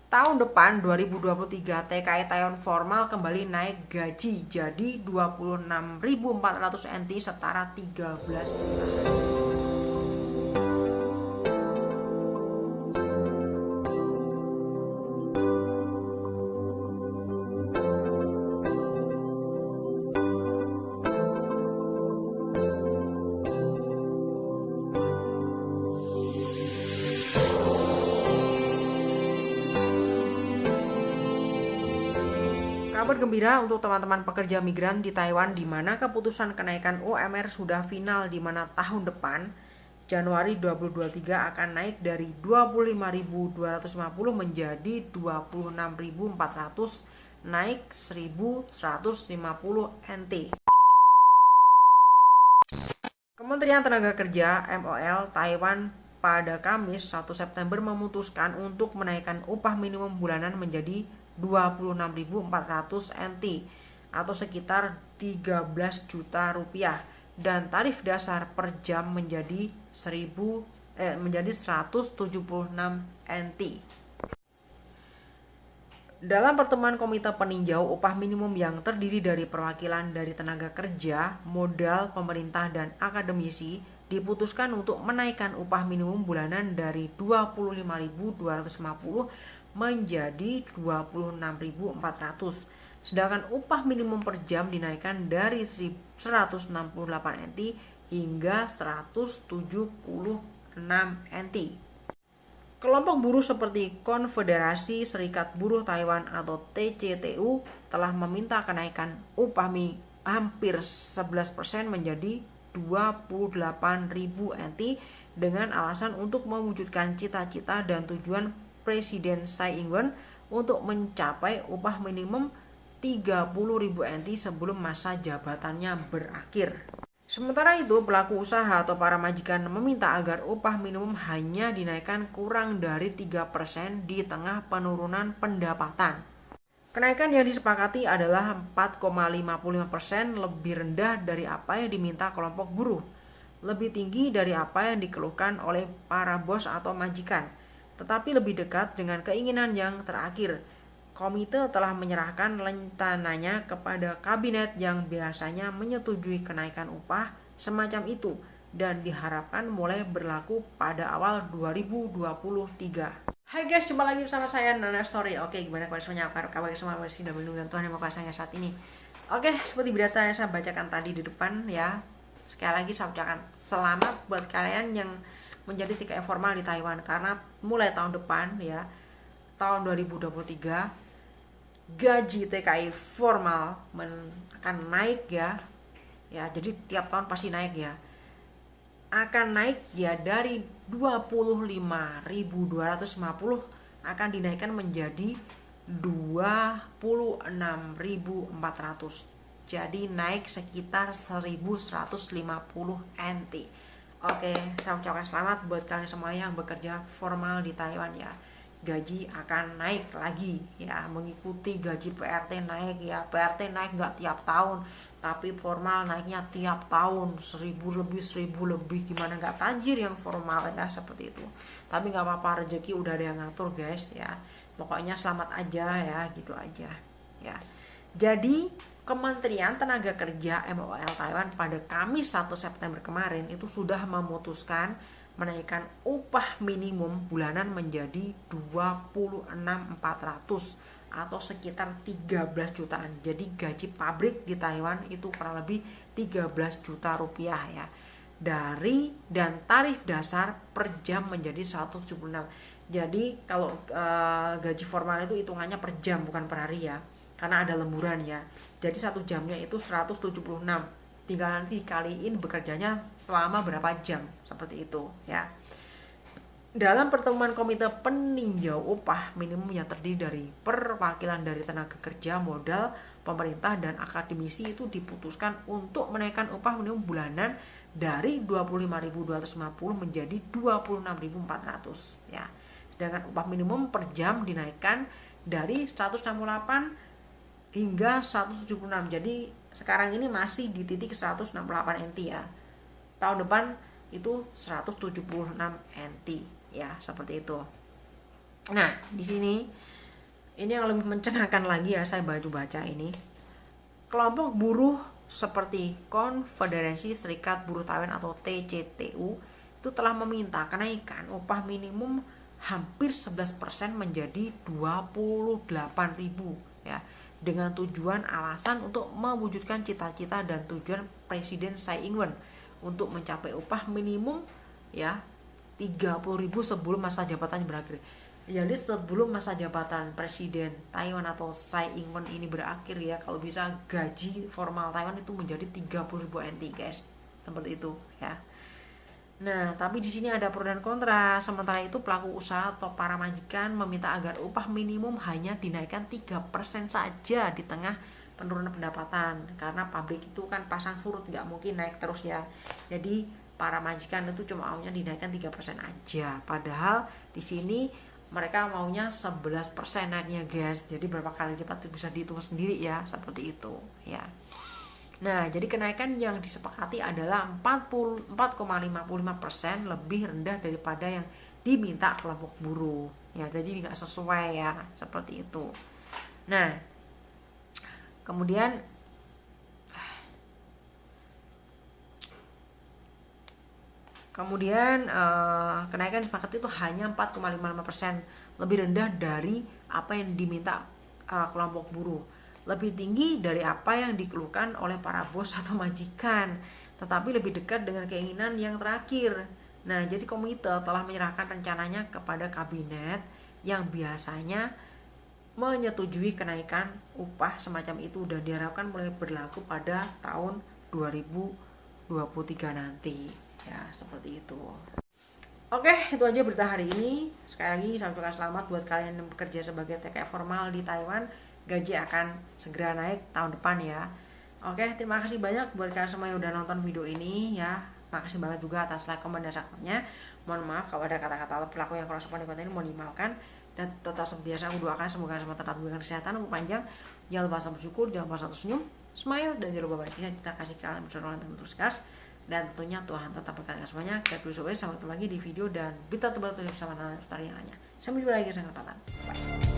Tahun depan 2023 TKI Taiwan formal kembali naik gaji jadi 26.400 NT setara 13 juta. Kabar gembira untuk teman-teman pekerja migran di Taiwan di mana keputusan kenaikan UMR sudah final di mana tahun depan Januari 2023 akan naik dari 25.250 menjadi 26.400, naik 1.150 NT. Kementerian Tenaga Kerja (MOL) Taiwan pada Kamis 1 September memutuskan untuk menaikkan upah minimum bulanan menjadi 26.400 NT atau sekitar 13 juta rupiah dan tarif dasar per jam menjadi 176 NT. Dalam pertemuan komite peninjau upah minimum yang terdiri dari perwakilan dari tenaga kerja, modal, pemerintah, dan akademisi, diputuskan untuk menaikkan upah minimum bulanan dari 25.250 menjadi 26.400. Sedangkan upah minimum per jam dinaikkan dari 168 NT hingga 176 NT. Kelompok buruh seperti Konfederasi Serikat Buruh Taiwan atau TCTU telah meminta kenaikan upah hampir 11% menjadi 28.000 NT dengan alasan untuk mewujudkan cita-cita dan tujuan Presiden Tsai Ing-wen untuk mencapai upah minimum 30.000 NT sebelum masa jabatannya berakhir. Sementara itu, pelaku usaha atau para majikan meminta agar upah minimum hanya dinaikkan kurang dari 3% di tengah penurunan pendapatan. Kenaikan yang disepakati adalah 4,55%, lebih rendah dari apa yang diminta kelompok buruh, lebih tinggi dari apa yang dikeluhkan oleh para bos atau majikan, tetapi lebih dekat dengan keinginan yang terakhir. Komite telah menyerahkan rencananya kepada kabinet yang biasanya menyetujui kenaikan upah semacam itu dan diharapkan mulai berlaku pada awal 2023. Hai guys, jumpa lagi bersama saya Nana Story. Oke, gimana kabar semuanya? Kabar semua masih dalam lindungan Tuhan yang Maha Kuasa saat ini. Oke, seperti berita yang saya bacakan tadi di depan ya. Sekali lagi saya ucapkan selamat buat kalian yang menjadi TKI formal di Taiwan karena mulai tahun depan ya, tahun 2023 gaji TKI formal akan naik ya. Ya, jadi tiap tahun pasti naik ya. Akan naik ya dari 25.250 akan dinaikkan menjadi 26.400. Jadi naik sekitar 1.150 NT. Oke, saya ucapkan selamat buat kalian semua yang bekerja formal di Taiwan ya. Gaji akan naik lagi ya, mengikuti gaji PRT naik ya. PRT naik nggak tiap tahun, tapi formal naiknya tiap tahun 1.000 lebih gimana nggak tajir yang formal ya, seperti itu. Tapi nggak apa-apa, rezeki udah ada yang ngatur guys ya. Pokoknya selamat aja ya, gitu aja ya. Jadi Kementerian Tenaga Kerja MOL Taiwan pada Kamis 1 September kemarin itu sudah memutuskan menaikkan upah minimum bulanan menjadi 26.400 atau sekitar 13 jutaan. Jadi gaji pabrik di Taiwan itu kurang lebih 13 juta rupiah ya. Dan tarif dasar per jam menjadi 176. Jadi kalau gaji formal itu hitungannya per jam bukan per hari ya. Karena ada lemburan ya. Jadi 1 jamnya itu 176. Tinggal nanti dikaliin bekerjanya selama berapa jam, seperti itu ya. Dalam pertemuan komite peninjau upah minimum yang terdiri dari perwakilan dari tenaga kerja, modal, pemerintah, dan akademisi itu diputuskan untuk menaikkan upah minimum bulanan dari 25.250 menjadi 26.400 ya. Sedangkan upah minimum per jam dinaikkan dari 168 hingga 176. Jadi sekarang ini masih di titik 168 NT ya. Tahun depan itu 176 NT ya, seperti itu. Nah, di sini ini yang lebih mencengangkan lagi ya, saya baca ini. Kelompok buruh seperti Konfederasi Serikat Buruh Taiwan atau TCTU itu telah meminta kenaikan upah minimum hampir 11% menjadi 28.000 ya, dengan tujuan alasan untuk mewujudkan cita-cita dan tujuan Presiden Tsai Ing-wen untuk mencapai upah minimum ya 30.000 sebelum masa jabatannya berakhir. Jadi sebelum masa jabatan Presiden Taiwan atau Tsai Ing-wen ini berakhir ya, kalau bisa gaji formal Taiwan itu menjadi 30.000 NT guys. Seperti itu ya. Nah, tapi di sini ada pro dan kontra. Sementara itu pelaku usaha atau para majikan meminta agar upah minimum hanya dinaikkan 3% saja di tengah penurunan pendapatan. Karena pabrik itu kan pasang surut, nggak mungkin naik terus ya. Jadi para majikan itu cuma maunya dinaikkan 3% aja. Padahal di sini mereka maunya 11% naiknya guys. Jadi berapa kali lipat bisa dihitung sendiri ya, seperti itu ya. Nah, jadi kenaikan yang disepakati adalah 4,55% lebih rendah daripada yang diminta kelompok buruh. Ya, jadi nggak sesuai ya, seperti itu. Nah, kemudian kenaikan disepakati itu hanya 4,55%, lebih rendah dari apa yang diminta kelompok buruh, lebih tinggi dari apa yang dikeluhkan oleh para bos atau majikan, tetapi lebih dekat dengan keinginan yang terakhir. Nah, jadi komite telah menyerahkan rencananya kepada kabinet yang biasanya menyetujui kenaikan upah semacam itu dan diharapkan mulai berlaku pada tahun 2023 nanti. Ya, seperti itu. Oke, itu aja berita hari ini. Sekali lagi saya ucapkan selamat buat kalian yang bekerja sebagai TKI formal di Taiwan. Gaji akan segera naik tahun depan ya. Oke, terima kasih banyak buat kalian semua yang udah nonton video ini ya. Makasih banget juga atas like, komen, dan subscribe-nya. Mohon maaf kalau ada kata-kata perilaku yang kurang sopan di konten ini, mohon dimaafkan. Dan tetap seperti biasa aku doakan semoga semua tetap diberikan kesehatan umur panjang. Jangan lupa selalu bersyukur, jangan lupa selalu senyum, smile, dan jangan lupa baliknya kita kasih kalian bersama terus gas. Dan tentunya Tuhan tetap berkati semuanya. Kita sampai ketemu lagi di video dan berita terbaru bersama Nana yang lainnya. Sampai jumpa lagi, sampai ketemu. Bye.